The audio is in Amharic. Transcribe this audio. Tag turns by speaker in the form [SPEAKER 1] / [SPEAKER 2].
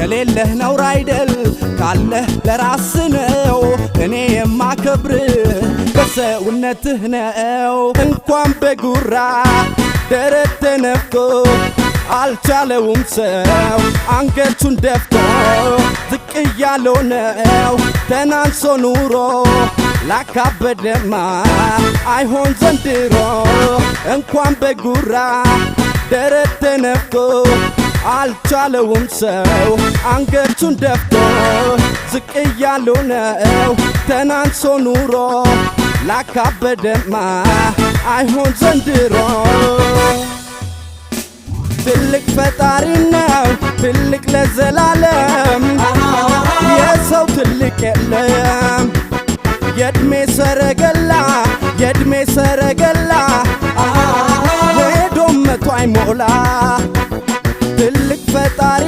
[SPEAKER 1] ከሌለህ ነው አይደል ካለህ ለራስ ነው እኔ የማከብር በሰውነትህ ነው እንኳን በጉራ ደረት ተነፍቶ አልቻለውም ሰው አንገቱን ደፍቶ ዝቅ እያለው ነው ተናንሶ ኑሮ ላካበደማ አይሆን ዘንድሮ እንኳን በጉራ ደረት ተነፍቶ አልቻለውም ሰው አንገቱን ደፍቶ ዝቅ እያለው ነው ተናንሶ ኑሮ ላካበደማ አይሆን ዘንድሮ ትልቅ ፈጣሪ ነው ትልቅ ለዘላለም የሰው ትልቅ የለም የእድሜ ሰረገላ የእድሜ ሰረገላ ሄዶ መቶ አይሞላ ትልቅ ፈጣሪ